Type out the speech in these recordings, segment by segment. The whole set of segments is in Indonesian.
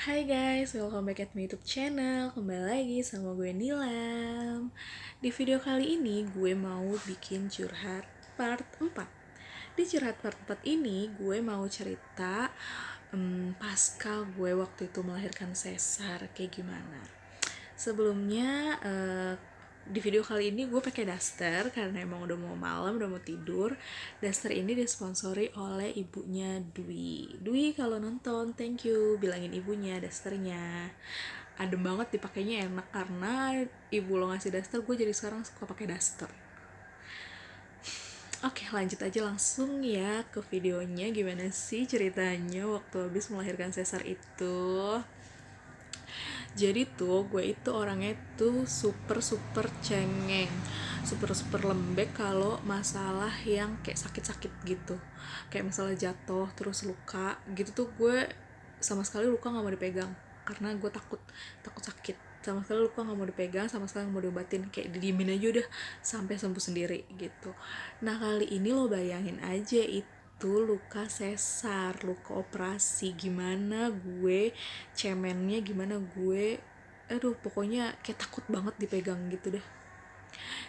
Hai guys, welcome back at my YouTube channel. Kembali lagi sama gue Nilam. Di video kali ini gue mau bikin curhat part 4. Di curhat part 4 ini gue mau cerita pasca gue waktu itu melahirkan sesar kayak gimana. Sebelumnya di video kali ini gue pakai daster karena emang udah mau malam, udah mau tidur. Daster ini disponsori oleh ibunya Dwi. Dwi kalau nonton, thank you, bilangin ibunya dasternya adem banget, dipakainya enak. Karena ibu lo ngasih daster, gue jadi sekarang suka pakai daster. Oke, lanjut aja langsung ya ke videonya. Gimana sih ceritanya waktu habis melahirkan sesar itu? Jadi tuh gue itu orangnya tuh super super cengeng, super super lembek kalau masalah yang kayak sakit-sakit gitu, kayak misalnya jatuh terus luka gitu tuh gue sama sekali luka nggak mau dipegang karena gue takut takut sakit. Sama sekali luka nggak mau dipegang, sama sekali nggak mau diobatin, kayak didiemin aja udah sampai sembuh sendiri gitu. Nah kali ini lo bayangin aja itu luka sesar, luka operasi, gimana gue cemennya, gimana gue aduh pokoknya kayak takut banget dipegang gitu deh.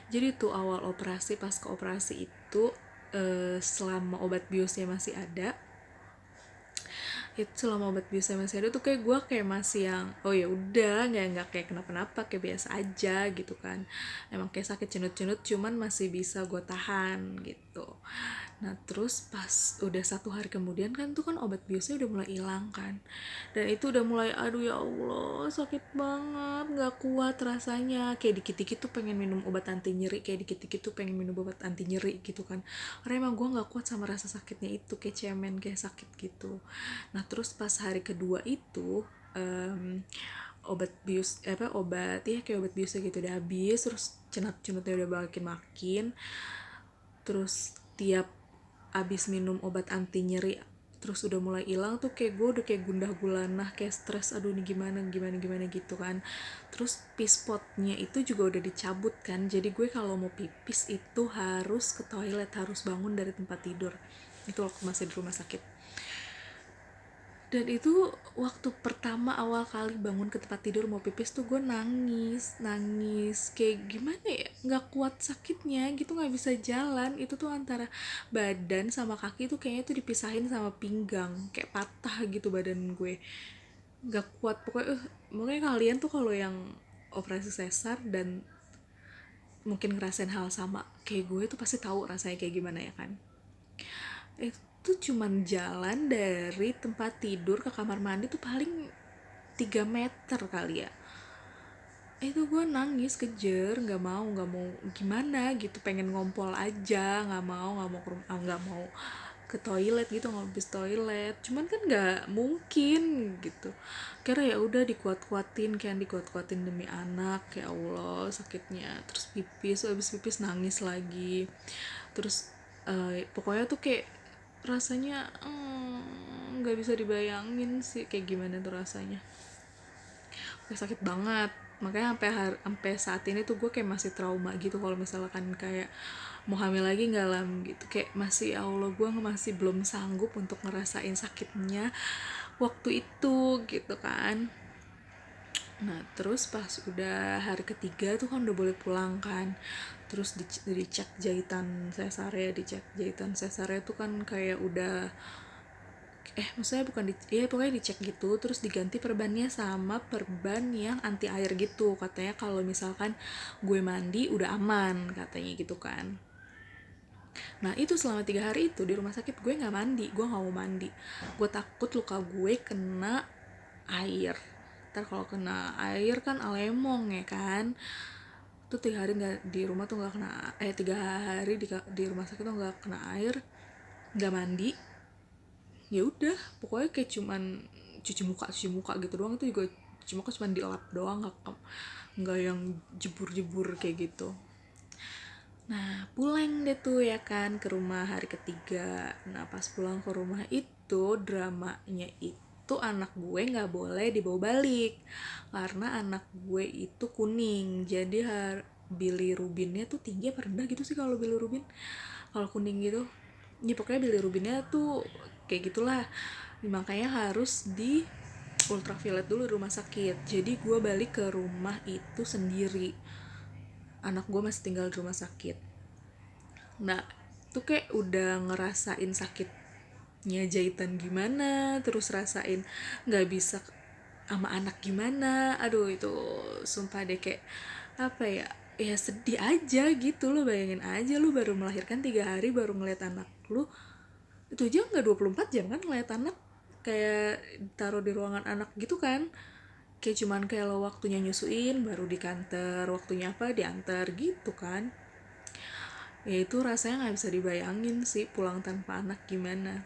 Jadi tuh awal operasi, pas ke operasi itu selama obat biusnya masih ada, itu selama obat biusnya masih ada tuh kayak gue kayak masih yang oh ya udah, nggak kayak kenapa-napa, kayak biasa aja gitu kan. Emang kayak sakit cenut-cenut cuman masih bisa gue tahan gitu. Nah terus pas udah 1 hari kemudian kan tuh kan obat biusnya udah mulai hilang kan, dan itu udah mulai aduh ya Allah sakit banget, nggak kuat rasanya, kayak dikit-dikit tuh pengen minum obat anti nyeri, kayak dikit-dikit tuh pengen minum obat anti nyeri gitu kan, karena emang gue nggak kuat sama rasa sakitnya itu, kayak cemen, kayak sakit gitu. Nah terus pas hari kedua itu obat bius obat ya kayak obat biusnya gitu udah habis, terus cenut-cenutnya udah makin terus tiap abis minum obat anti nyeri terus udah mulai hilang tuh kayak gue udah kayak gundah gulana, kayak stres, aduh ini gimana gimana gimana gitu kan. Terus pispotnya itu juga udah dicabut kan, jadi gue kalau mau pipis itu harus ke toilet, harus bangun dari tempat tidur. Itu waktu masih di rumah sakit. Dan itu waktu pertama awal kali bangun ke tempat tidur mau pipis tuh gue nangis nangis kayak gimana ya, nggak kuat sakitnya gitu, nggak bisa jalan. Itu tuh antara badan sama kaki tuh kayaknya tuh dipisahin sama pinggang, kayak patah gitu badan gue, nggak kuat pokoknya. Mungkin kalian tuh kalau yang operasi sesar dan mungkin ngerasain hal sama kayak gue tuh pasti tahu rasanya kayak gimana ya kan. Itu cuman jalan dari tempat tidur ke kamar mandi tuh paling 3 meter kali ya. Itu gue nangis kejer, nggak mau gimana gitu, pengen ngompol aja, nggak mau ke toilet gitu, nggak habis toilet, cuman kan nggak mungkin gitu. Kira ya udah dikuat-kuatin, kan dikuat-kuatin demi anak, ya Allah sakitnya. Terus pipis, habis pipis nangis lagi. Terus pokoknya tuh kayak rasanya nggak bisa dibayangin sih kayak gimana tuh rasanya, kayak sakit banget. Makanya sampai saat ini tuh gue kayak masih trauma gitu kalau misalkan kayak mau hamil lagi nggak lam gitu, kayak masih ya Allah gue masih belum sanggup untuk ngerasain sakitnya waktu itu gitu kan. Nah terus pas udah hari ketiga tuh kan udah boleh pulang kan, terus dicek jahitan sesarnya, dicek jahitan sesarnya tuh kan kayak udah maksudnya bukan ya pokoknya dicek gitu, terus diganti perbannya sama perban yang anti air gitu, katanya kalau misalkan gue mandi udah aman katanya gitu kan. Nah itu selama 3 hari itu di rumah sakit gue nggak mandi, gue nggak mau mandi, gue takut luka gue kena air. Ntar kalau kena air kan alemong ya kan. Tuh 3 hari nggak di rumah tuh nggak kena 3 hari di rumah sakit tuh nggak kena air, nggak mandi. Ya udah pokoknya kayak cuman cuci muka gitu doang, itu juga cuci muka cuman dilap doang, nggak yang jebur kayak gitu. Nah pulang deh tuh ya kan ke rumah hari ketiga. Nah pas pulang ke rumah itu dramanya itu anak gue nggak boleh dibawa balik karena anak gue itu kuning, jadi bilirubinnya tuh tinggi apa rendah gitu sih kalau bilirubin, kalau kuning gitu ya pokoknya bilirubinnya tuh kayak gitulah. Makanya harus ultraviolet dulu di rumah sakit. Jadi gue balik ke rumah itu sendiri, anak gue masih tinggal di rumah sakit. Nah tuh kayak udah ngerasain sakitnya jahitan gimana, terus rasain nggak bisa sama anak gimana. Aduh itu sumpah deh, kayak apa ya, ya sedih aja gitu. Lo bayangin aja, lu baru melahirkan 3 hari baru ngeliat anak lu, itu aja nggak 24 jam kan ngeliat anak, kayak taruh di ruangan anak gitu kan, kayak cuman kayak lo waktunya nyusuin baru dikanter, waktunya apa diantar gitu kan. Ya itu rasanya nggak bisa dibayangin sih pulang tanpa anak gimana.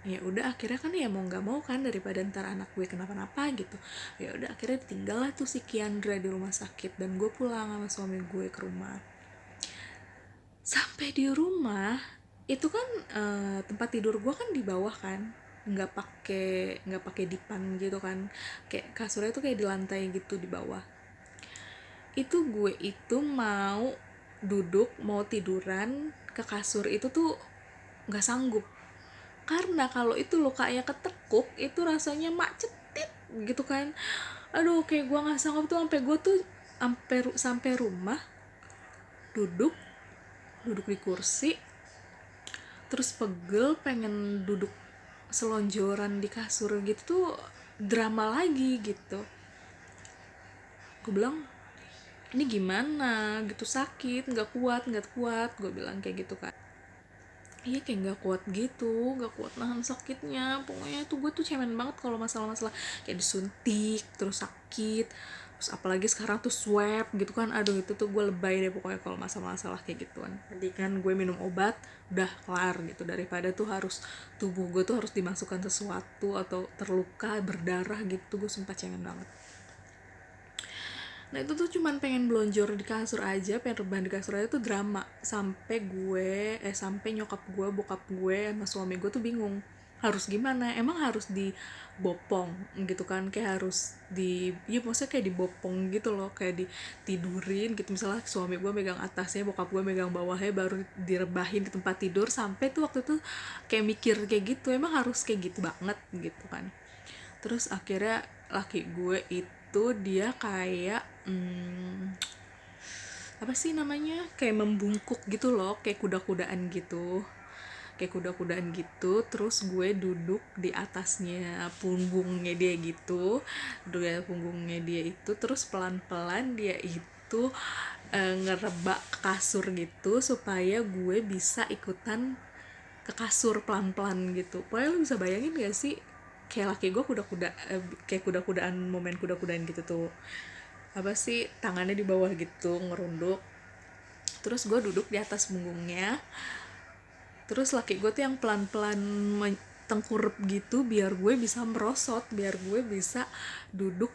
Ya udah akhirnya kan ya mau nggak mau kan, daripada ntar anak gue kenapa-napa gitu, ya udah akhirnya ditinggal lah tuh si Kiandra di rumah sakit, dan gue pulang sama suami gue ke rumah. Sampai di rumah itu kan tempat tidur gue kan di bawah kan, nggak pakai dipan gitu kan, kayak kasurnya tuh kayak di lantai gitu di bawah. Itu gue itu mau duduk mau tiduran ke kasur itu tuh nggak sanggup, karena kalau itu lukanya ketekuk itu rasanya cetit gitu kan. Aduh kayak gue nggak sanggup tuh, sampai gue tuh sampai rumah duduk duduk di kursi, terus pegel pengen duduk selonjoran di kasur gitu tuh drama lagi gitu. Gue bilang ini gimana gitu, sakit nggak kuat gue bilang kayak gitu kan. Iya kayak nggak kuat nahan sakitnya. Pokoknya tuh gue tuh cemen banget kalau masalah-masalah kayak disuntik terus sakit, terus apalagi sekarang tuh swab gitu kan. Aduh itu tuh gue lebay deh pokoknya kalau masalah-masalah kayak gituan. Jadi kan gue minum obat udah kelar gitu, daripada tuh harus tubuh gue tuh harus dimasukkan sesuatu atau terluka berdarah gitu. Gue sumpah cemen banget. Nah itu tuh cuman pengen blonjor di kasur aja, pengen rebahan di kasur aja tuh drama. Sampai nyokap gue, bokap gue, sama suami gue tuh bingung harus gimana. Emang harus dibopong gitu kan, kayak harus ya maksudnya kayak dibopong gitu loh, kayak ditidurin gitu. Misalnya suami gue megang atasnya, bokap gue megang bawahnya, baru direbahin di tempat tidur. Sampai tuh waktu itu kayak mikir kayak gitu, emang harus kayak gitu banget gitu kan. Terus akhirnya laki gue itu dia kayak apa sih namanya, kayak membungkuk gitu loh, kayak kuda-kudaan gitu. Terus gue duduk di atasnya punggungnya dia gitu, terus pelan-pelan dia itu ngerebak kasur gitu supaya gue bisa ikutan ke kasur pelan-pelan gitu. Pokoknya lu bisa bayangin gak sih, kayak laki gue kayak kuda-kudaan, momen kuda-kudaan gitu tuh, apa sih, tangannya di bawah gitu ngerunduk, terus gue duduk di atas punggungnya, terus laki gue tuh yang pelan-pelan tengkurep gitu biar gue bisa merosot, biar gue bisa duduk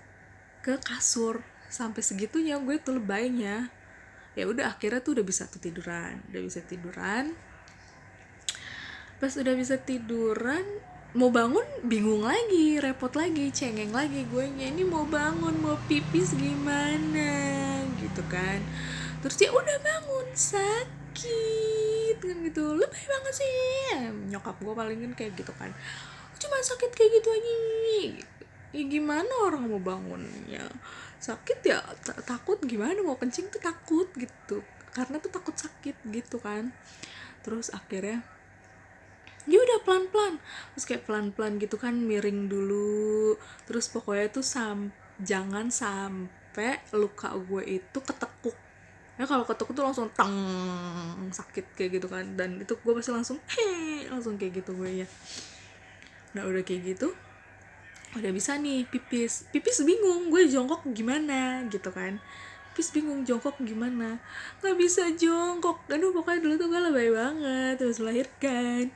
ke kasur. Sampai segitunya gue tuh lebaynya. Ya udah akhirnya tuh udah bisa tiduran. Pas udah bisa tiduran, mau bangun bingung lagi, repot lagi, cengeng lagi gue nya, ini mau bangun mau pipis gimana gitu kan. Terus dia udah bangun sakit kan gitu, lebay banget sih nyokap gue palingin kayak gitu kan, cuma sakit kayak gitu aja gitu. Ya gimana orang mau bangunnya sakit ya, takut gimana mau kencing tuh takut gitu, karena tuh takut sakit gitu kan. Terus akhirnya ya udah pelan-pelan, terus kayak pelan-pelan gitu kan, miring dulu, terus pokoknya tuh jangan sampai luka gue itu ketekuk ya. Kalau ketekuk tuh langsung tang, sakit kayak gitu kan, dan itu gue pasti langsung kayak gitu gue ya. Nah udah kayak gitu udah bisa nih pipis bingung gue jongkok gimana gitu kan, bingung jongkok gimana, nggak bisa jongkok. Aduh pokoknya dulu tuh gue lebay banget terus melahirkan,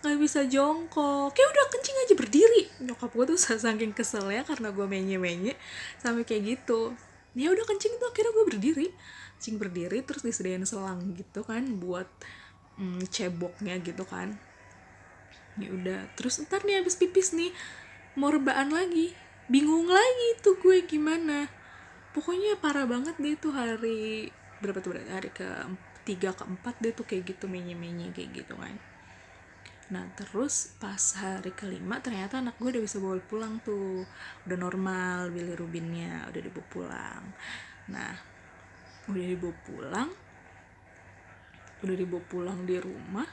nggak bisa jongkok, kayak udah kencing aja berdiri. Nyokap gue tuh saking keselnya karena gue menye sampai kayak gitu. Ya udah kencing tuh akhirnya gue kencing berdiri, terus disediain selang gitu kan buat ceboknya gitu kan. Ya udah terus ntar nih habis pipis nih mau rebaan lagi, bingung lagi tuh gue gimana. Pokoknya parah banget deh tuh hari berapa tuh, hari ke 3 ke 4 deh tuh kayak gitu, menye kayak gitu kan. Nah terus pas hari kelima ternyata anak gue udah bisa bawa pulang tuh, udah normal bilirubinnya, udah dibawa pulang. Nah udah dibawa pulang, di rumah.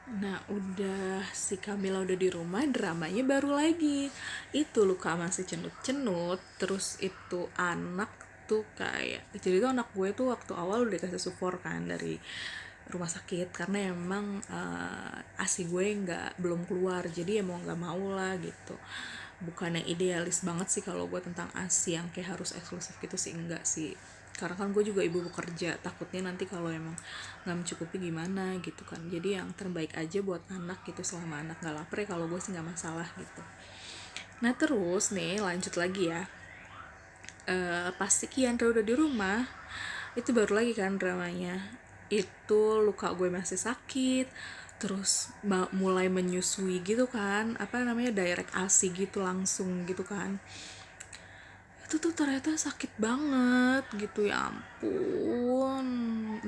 Nah udah si Camila udah di rumah, dramanya baru lagi. Itu Luka masih cenut-cenut, terus itu anak tuh kayak, jadi tuh anak gue tuh waktu awal udah dikasih support kan dari rumah sakit, karena emang ASI gue belum keluar, jadi ya mau nggak mau lah gitu. Bukan yang idealis banget sih kalau gue tentang ASI yang kayak harus eksklusif gitu sih, enggak sih, karena kan gue juga ibu bekerja, takutnya nanti kalau emang nggak mencukupi gimana gitu kan. Jadi yang terbaik aja buat anak gitu, selama anak nggak lapar ya kalau gue sih nggak masalah gitu. Nah terus nih lanjut lagi ya. Pas si Kiandra udah di rumah, itu baru lagi kan dramanya. Itu luka gue masih sakit, terus mulai menyusui gitu kan, apa namanya, direct ASI gitu langsung gitu kan. Itu tuh ternyata sakit banget gitu, ya ampun.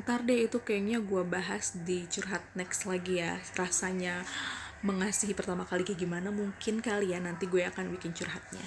Ntar deh itu kayaknya gue bahas di curhat next lagi ya, rasanya mengasihi pertama kali kayak gimana, mungkin kali ya nanti gue akan bikin curhatnya.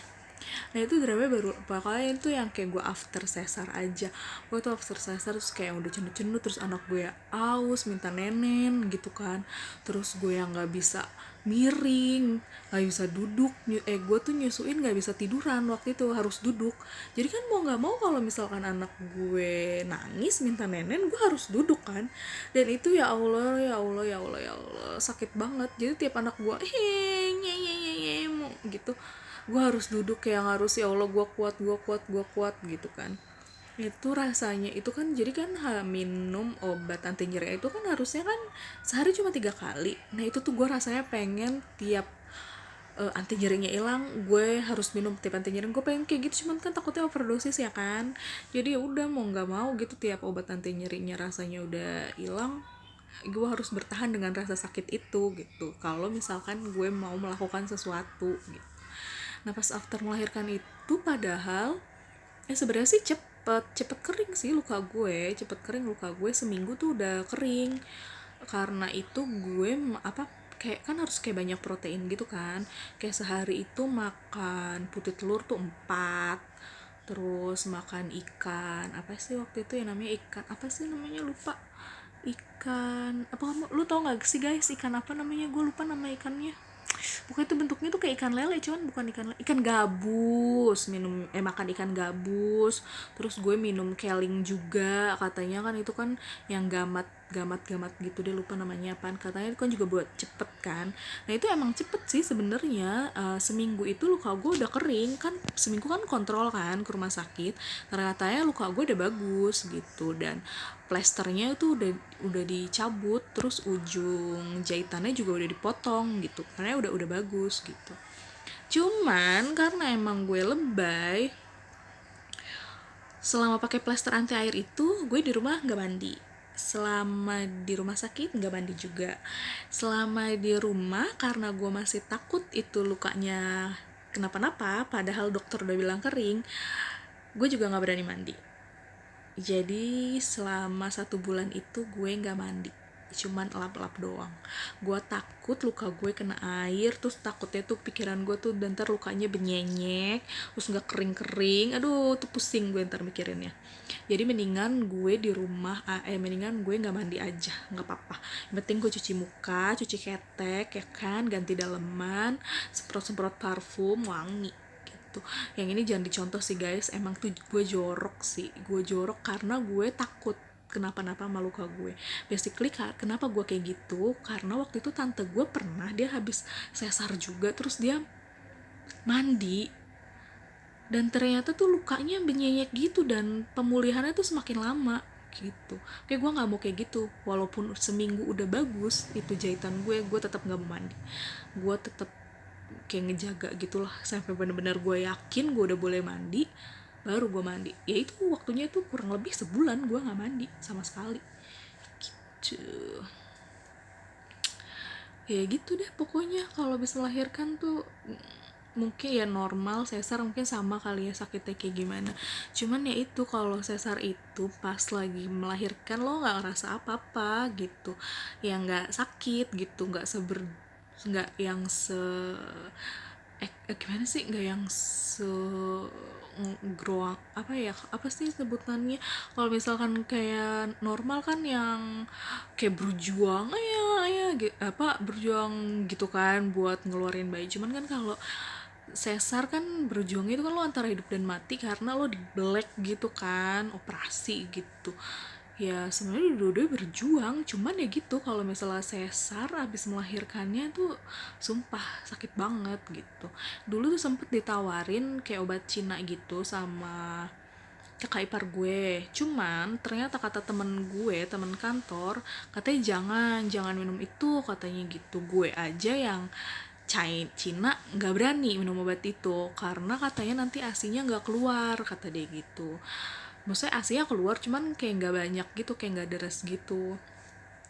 Nah itu drama baru bakalnya itu yang kayak gue after sesar aja. Gue tuh after sesar terus kayak udah cenut-cenut, terus anak gue aus minta nenen gitu kan. Terus gue yang gak bisa miring, gak bisa duduk, gue tuh nyusuin gak bisa tiduran waktu itu, harus duduk. Jadi kan mau gak mau kalau misalkan anak gue nangis minta nenen, gue harus duduk kan. Dan itu ya Allah, ya Allah, ya Allah, ya Allah, sakit banget. Jadi tiap anak gue gitu, gue harus duduk, kayak harus, ya Allah, gue kuat, gue kuat, gue kuat gitu kan. Itu rasanya itu kan, jadi kan minum obat anti nyeri itu kan harusnya kan sehari cuma 3 kali. Nah itu tuh gue rasanya pengen tiap anti nyerinya hilang gue harus minum tiap anti nyeri, gue pengen kayak gitu, cuman kan takutnya overdosis ya kan. Jadi ya udah mau nggak mau gitu, tiap obat anti nyerinya rasanya udah hilang, gue harus bertahan dengan rasa sakit itu gitu kalau misalkan gue mau melakukan sesuatu gitu. Nah pas after melahirkan itu, padahal sebenarnya sih cepet kering sih luka gue, cepet kering luka gue, seminggu tuh udah kering. Karena itu gue kayak kan harus kayak banyak protein gitu kan, kayak sehari itu makan putih telur tuh 4, terus makan ikan apa sih waktu itu, yang namanya ikan apa sih namanya, lupa. Ikan apa, kamu lu tau gak sih guys ikan apa namanya, gue lupa nama ikannya. Pokoknya itu bentuknya tuh kayak ikan lele, cuman bukan ikan gabus. Makan ikan gabus. Terus gue minum keling juga, katanya kan itu kan yang gamat gitu deh, lupa namanya apaan. Katanya itu kan juga buat cepet kan. Nah itu emang cepet sih sebenarnya. Seminggu itu luka gue udah kering kan, seminggu kan kontrol kan ke rumah sakit, ternyata luka gue udah bagus gitu. Dan plesternya itu udah dicabut, terus ujung jahitannya juga udah dipotong gitu, karena udah bagus gitu. Cuman karena emang gue lebay, selama pakai plester anti air itu gue di rumah nggak mandi, selama di rumah sakit nggak mandi juga. Selama di rumah karena gue masih takut itu lukanya kenapa-napa, padahal dokter udah bilang kering, gue juga nggak berani mandi. Jadi selama 1 bulan itu gue nggak mandi, cuman lap-lap doang. Gue takut luka gue kena air, terus takutnya tuh pikiran gue tuh ntar lukanya benyenyek, terus nggak kering-kering, aduh tuh pusing gue ntar mikirinnya. Jadi mendingan gue di rumah, mendingan gue nggak mandi aja, nggak apa-apa. Yang penting gue cuci muka, cuci ketek ya kan, ganti daleman, semprot parfum wangi. Yang ini jangan dicontoh sih guys, emang tuh gue jorok karena gue takut kenapa-napa sama luka gue. Basically kenapa gue kayak gitu, karena waktu itu tante gue pernah, dia habis sesar juga, terus dia mandi dan ternyata tuh lukanya benyenyek gitu dan pemulihannya tuh semakin lama gitu. Kayak gue nggak mau kayak gitu, walaupun seminggu udah bagus itu jahitan gue tetap nggak mau mandi. Gue tetap kayak ngejaga gitulah sampai benar-benar gue yakin gue udah boleh mandi, baru gue mandi. Ya itu waktunya tuh kurang lebih sebulan gue nggak mandi sama sekali gitu. Ya gitu deh pokoknya kalau habis melahirkan tuh mungkin ya normal, sesar mungkin sama kali ya sakitnya kayak gimana. Cuman ya itu, kalau sesar itu pas lagi melahirkan lo nggak ngerasa apa-apa gitu, ya nggak sakit gitu, nggak yang gimana sih, nggak yang groang, apa ya, apa sih sebutannya, kalau misalkan kayak normal kan yang kayak berjuang apa berjuang gitu kan buat ngeluarin bayi. Cuman kan kalau sesar kan berjuang itu kan lo antara hidup dan mati, karena lo di black gitu kan, operasi gitu. Ya sebenarnya dua-duanya berjuang, cuman ya gitu, kalau misalnya sesar abis melahirkannya tuh sumpah sakit banget gitu. Dulu tuh sempet ditawarin kayak obat Cina gitu sama kakak ipar gue, cuman ternyata kata temen gue, temen kantor, katanya jangan minum itu, katanya gitu. Gue aja yang Cina nggak berani minum obat itu karena katanya nanti asinya nggak keluar, kata dia gitu. Maksudnya asinya keluar cuman kayak nggak banyak gitu, kayak nggak deras gitu.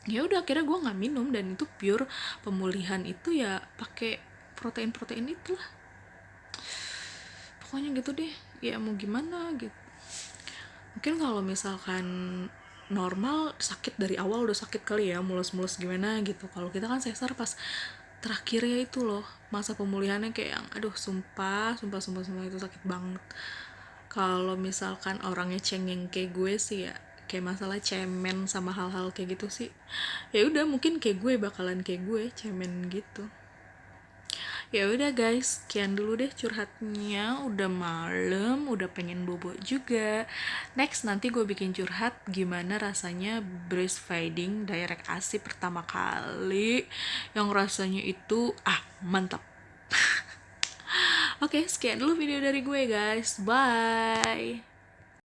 Ya udah akhirnya gue nggak minum, dan itu pure pemulihan itu ya pakai protein itulah, pokoknya gitu deh. Ya mau gimana gitu. Mungkin kalau misalkan normal sakit dari awal udah sakit kali ya, mulus-mulus gimana gitu. Kalau kita kan sesar pas terakhirnya itu loh, masa pemulihannya kayak yang aduh sumpah itu sakit banget. Kalau misalkan orangnya cengeng kayak gue sih ya, kayak masalah cemen sama hal-hal kayak gitu sih, ya udah mungkin kayak gue bakalan kayak gue cemen gitu. Ya udah guys, sekian dulu deh curhatnya. Udah malam, udah pengen bobo juga. Next nanti gue bikin curhat gimana rasanya breastfeeding direct ASI pertama kali, yang rasanya itu mantap. Oke, sekian dulu video dari gue guys. Bye.